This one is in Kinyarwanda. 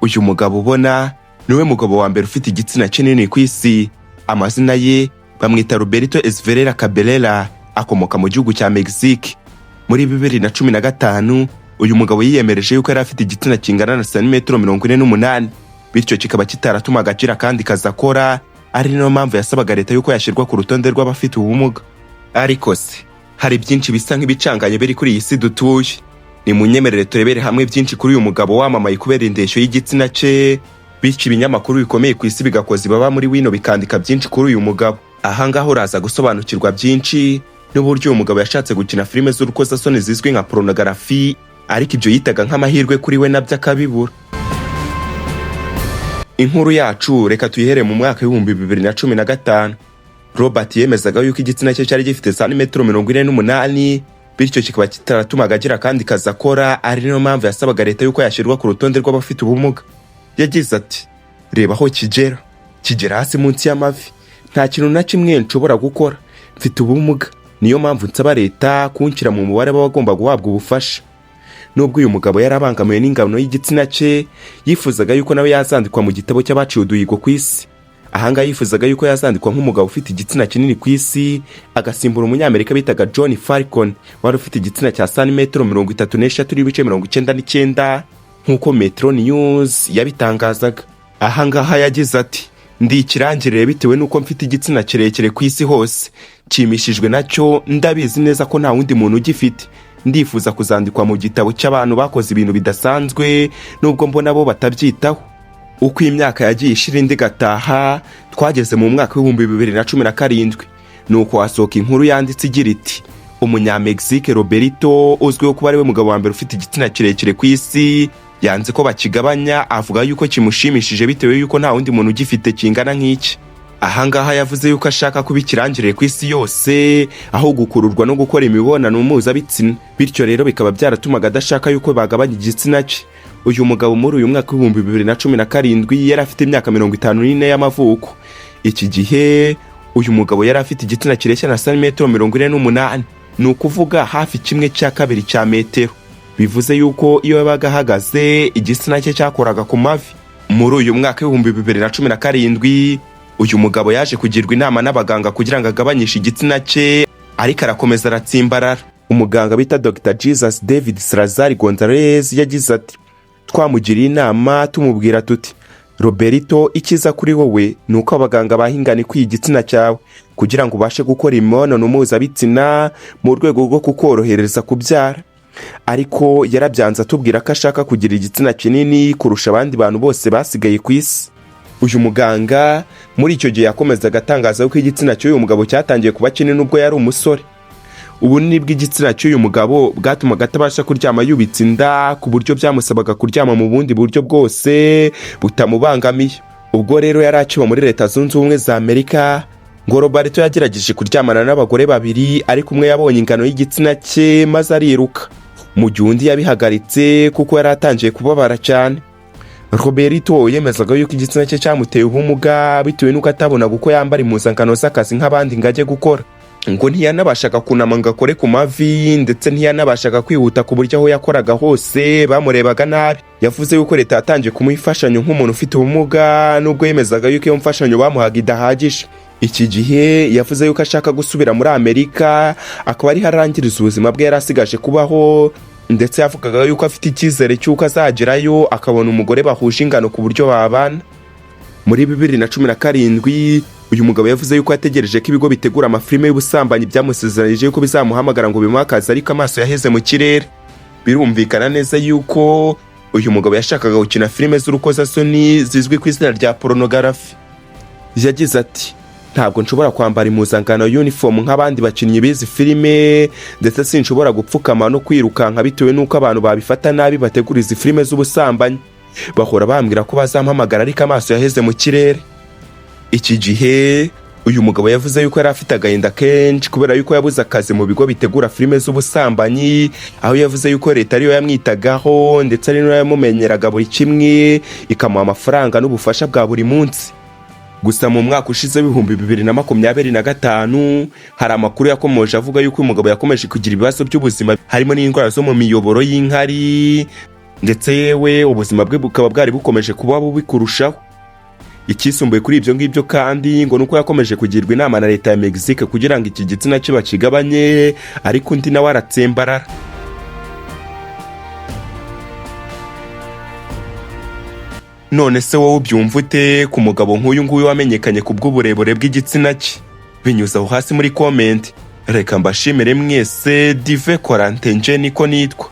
Uyu mugabo ubona niwe mugabo wa mbere ufite igitsina kinini ku isi. Amazina ye bamwita Roberto Esverera Cabelera, akomoka mu gihugu cya Mexique. Muri 2015 uyu mugabo yiyemereje yuko yari afite igitsina kingana na santimetero 48, bityo kikaba kitaratuma agacira kandi kazakora, ari niyo mpamvu yasabaga leta yuko yashyirwa ku rutonde rw'abafite ubumuga. Ariko se hari byinshi bisa nk'ibicanganye biri kuri iyi si dutuye. Ni munyemerere turebere hamwe byinshi kuri uyu mugabo wamamaye kubera indeshyo y'igitsina cye, bityo ibinyamakuru bikomeye ku isi bigakoze baba muri wino bikandika byinshi kuri uyu mugabo. Aha ngaho uraza gusobanukirwa byinshi n'uburyo uyu mugabo yashatse gukina filime z'urukozasoni zizwi nka pornography, ariko ibyo yitaga nk'amahirwe kuri we nabyo akabibura. Inkuru yacu reka tuyihere mu mwaka wa 2015. Robert yemezaga yuko igitsina cye cyari gifite santimetero 48, bityo kikaba kitaratuma agira kandi kazakora, ari niyo mpamvu yasabaga leta yuko yashyirwa ku rutonde rw'abafite ubumuga. Yagize ati, reba aho kigera hasi munsi y'amavi, nta kintu na kimwe nshobora gukora, mfite ubumuga, niyo mpamvu nsaba leta kunshyira mu mubare w'abagomba guhabwa ubufasha. Nubwo uyu mugabo yarabangamiwe n'ingano y'igitsina cye, yifuzaga yuko nawe yazandikwa mu gitabo cy'abaciye uduhigo ku isi. Ahanga yifuzaga yuko yazandikwa nk'umugabo ufite igitsina kinini ku isi, agasimbura umunyamerika bitaga John Falcon wari ufite igitsina cya santimetero 33.99 nk'uko Metro News yabitangazaga. Ahangaha yagize ati, ndi ikirangirire bitewe nuko mfite igitsina kirekire ku isi hose, kimishijwe nacyo, ndabizi neza ko nta wundi muntu ugifite. Ndifuza kuzandikwa mu gitabo cy'abantu bakoze ibintu bidasanzwe, nubwo mbona bo batabyitaho. Uko imyaka yagiye ishira indi gataha, twageze mu mwaka wa 2017, nuko hasohoka inkuru yanditse igira iti, Umunya-Mexique Roberto uzwiho kuba ari we mugabo wa mbere ufite igitsina kirekire ku isi, yanze ko bakigabanya, avuga yuko kimushimishije bitewe yuko nta wundi muntu ugifite kingana nk'iki. Ahangaha yavuze yuko ashaka kuba ikirangirire ku isi yose, aho gukururwa no gukora imibonano mpuzabitsina, bityo rero bikaba byaratumaga adashaka yuko bagabanya igitsina cye. Uyu mugabo muri uyu mwaka wa 2017 yari afite imyaka 54 y'amavuko. Iki gihe uyu mugabo yari afite igitsina kireshya na santimetero 48, ni ukuvuga hafi 1/2 cya metero. Bivuze yuko iyo yabaga ahagaze igitsina cye cyakoraga ku mavi. Muri uyu mwaka wa 2017 uyu mugabo yaje kugirwa inama n'abaganga kugira ngo agabanyishe igitsina cye, ariko arakomeza aratsimbarara. Umuganga bita Dr. Jesus David Salazar Gonzalez yagize ati, twamugiriye inama tumubwira tuti, Roberto, ikiza kuri wowe nuko abaganga bahingana ku igitsina cyawe kugira ngo ubashe gukora imibonano mpuzabitsina mu rwego rwo kukorohereza kubyara. Ariko yarabyanze atubwira ko ashaka kugira igitsina kinini kurusha abandi bantu bose basigaye ku isi. Uyu muganga muri icyo gihe yakomezaga atangaza ko igitsina cy'uyu mugabo cyatangiye kuba kinini ubwo yari umusore. Ubunini bw'igitsina cy'uyu mugabo bwatumaga atabasha kuryama yubitse inda, ku buryo byamusabaga kuryama mu bundi buryo bwose butamubangamiye. Ubwo rero yari akiba muri Leta Zunze Ubumwe za Amerika, ngo Roberto yagerageje kuryamana n'abagore babiri, ariko umwe yabonye ingano y'igitsina cye maze ariruka, mu gihe undi yabihagaritse kuko yari atangiye kubabara cyane. Roberto yemezaga yuko igitsina cye cyamuteye ubumuga bitewe nuko atabonaga uko yambara impuzankano z'akazi nk'abandi ngo ajye gukora. Ngo ntiyanabashaga kunama ngo akore ku mavi, ndetse ntiyanabashaga kwihuta ku buryo aho yakoraga hose bamurebaga nabi. Yavuze yuko leta yatangiye kumuha imfashanyo nk'umuntu ufite ubumuga, nubwo yemezaga yuko iyo mfashanyo bamuhaga idahagije. Iki gihe yavuze yuko ashaka gusubira muri Amerika, akaba ari harangiriza ubuzima bwe yari asigaje kubaho, ndetse yavugaga yuko afite icyizere cy'uko azagerayo akabona umugore bahuje ingano ku buryo babana. Muri 2017 uyu mugabo yavuze yuko yategereje ko ibigo bitegura amafilime y'ubusambanyi byamusezeranyije yuko bizamuhamagara ngo bimuhakaze, ariko amaso yaheze mu kirere. Birumvikana neza yuko uyu mugabo yashakaga gukina filime z'urukozasoni zizwi ku izina rya pornography. Yagize ati, ntabwo nshobora kwambara impuzankano uniform nk'abandi bakinnyi b'izi filime, ndetse sinshobora gupfukama no kwirukanka bitewe nuko abantu babifata nabi bategura izi filime z'ubusambanyi. Bahora bambwira ko bazampamagara, ariko amaso yaheze mu kirere. Iki gihe uyu mugabo yavuze yuko yari afite agahinda kenshi kubera yuko yabuze akazi mu bigo bitegura filime z'ubusambanyi, aho yavuze yuko leta ariyo yamwitagaho ndetse ari nayo yamumenyeraga buri kimwe, ikamuha amafaranga n'ubufasha bwa buri munsi. Gusa mu mwaka ushize 2025 hari amakuru yakomeje avuga yuko uyu mugabo yakomeje kugira ibibazo by'ubuzima, harimo n'indwara zo mu miyoboro y'inkari, ndetse yewe ubuzima bwe bukaba bwari bukomeje kuba bubi kurushaho. Ikisumbuye kuri ibyo ngibyo kandi ngo nuko yakomeje kugirwa inama na leta ya Mexique kugira ngo iki gitsina cye bakigabanye, ariko undi nawe aratsembarara. None se wowe ubyumva ute ku mugabo nk'uyu nguyu wamenyekanye ku bw'uburebure bw'igitsina cye? Binyuze aho hasi muri comment. Reka mbashimire mwese, Dive Corentin nje niko nitwa.